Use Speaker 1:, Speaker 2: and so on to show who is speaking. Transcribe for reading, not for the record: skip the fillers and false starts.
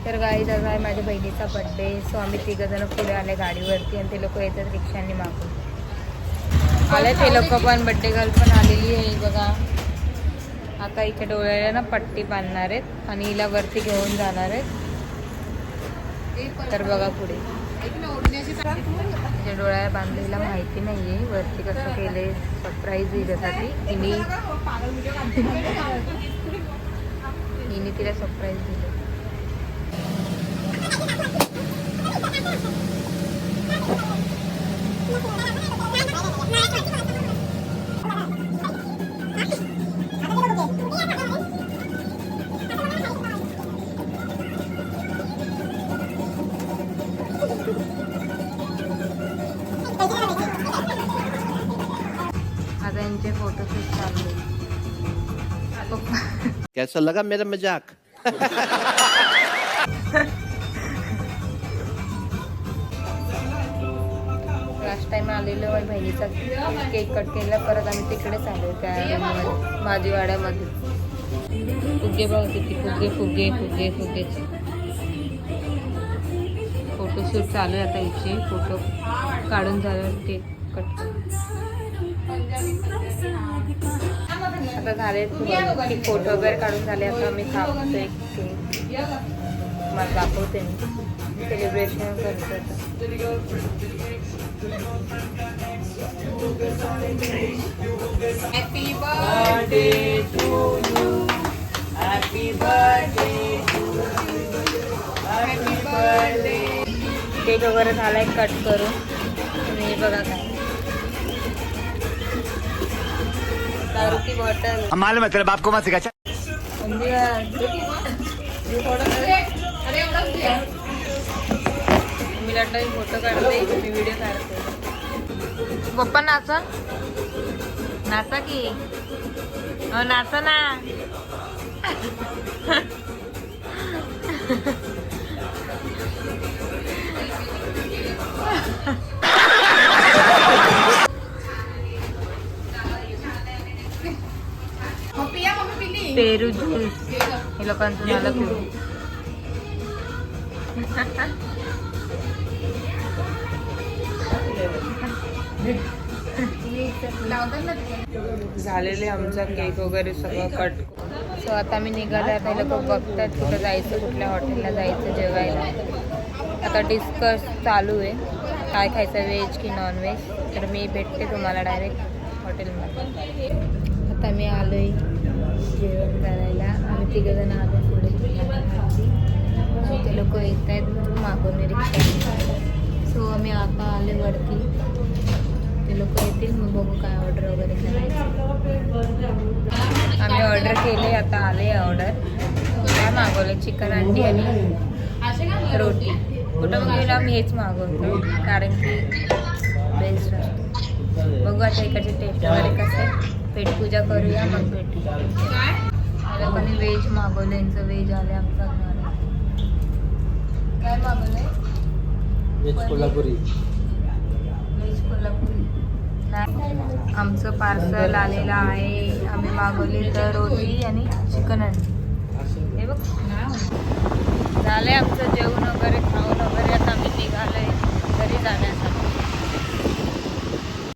Speaker 1: तर गाईज आज आहे माझ्या बहिणीचा बड्डे. सो आम्ही तिघंजणं पुढे आले गाडीवरती आणि ते लोक येतात रिक्षांनी मागून आले. ते लोक पण बड्डे गर्ल पण आलेली आहे बघा. आता इथे डोळ्याला ना पट्टी बांधणार आहेत आणि हिला वरती घेऊन जाणार आहेत. तर बघा पुढे तिच्या डोळ्याला बांधलेला माहिती नाही आहे वरती कसं केले. सरप्राईज हिच्यासाठी हिने तिला सरप्राईज दिलं. आता यांचे फोटोशूट चालू आहे.
Speaker 2: कैसा लगा मेरा मजाक?
Speaker 1: लास्ट टाइम आलेलो माझ्या बहिणीचा केक कट केला. परत आम्ही तिकडेच आलो त्या भाजीवाड्यामध्ये. फुगे बघ किती फुगे फुगे फुगे फुगे. फोटोशूट चालू आहे आता. इथे फोटो काढून झाल्यावर केक कट. आता झाले फोटो वगैरे काढून झाले. आता आम्ही खातोय केक. मला दाखवते मी सेलिब्रेशन करतो. Happy birthday to you. Happy birthday to you. Happy birthday. Cake वगैरे झालाय कट करून. आणि बघा काय दारू की बॉटल.
Speaker 3: मालूम है तेरे बाप को मत सिखा.
Speaker 1: मी लटला फोटो काढते. मी व्हिडिओ काढते. पप्पा नाचा नाचा की नाचा ना. पेरू ज्यूस हे लोकांचं झालं पिऊ. झालेले आमचा केक वगैरे सगळं कट. सो आता मी निघाले. आता लोक बघतात कुठं जायचं, कुठल्या हॉटेलला जायचं जेवायला. आता डिस्कस चालू आहे काय खायचं, व्हेज की नॉन व्हेज. तर मी भेटते तुम्हाला डायरेक्ट हॉटेलमध्ये. आता मी आलो आहे जेवण करायला. आम्ही तिघंजण आलो पुढे. ते लोक येत आहेत मागून रिक्षा. सो आम्ही आता आले वरती. ते लोक येतील मग बघू काय ऑर्डर वगैरे करायचं. आम्ही ऑर्डर केले. आता आले ऑर्डर. काय मागवलं चिकन अंडी आणि रोटी. कुठं मग गेला आम्ही हेच मागवतो कारण की बेस्ट असतो. बघू आता इकडचे टेस्ट वगैरे कसं. पेटपूजा करूया मग भेटू. लोकांनी व्हेज मागवलं. यांचं व्हेज आले. आमचा काय मागवलंय
Speaker 2: व्हेज कोल्हापुरी.
Speaker 1: व्हेज कोल्हापुरी. आमचं पार्सल आलेलं आहे. आम्ही मागवली तर रोटी आणि चिकन अंडी. हे बघ झालंय आमचं जेवण वगैरे खाऊन वगैरे. आता आम्ही निघालोय घरी जाण्यासाठी.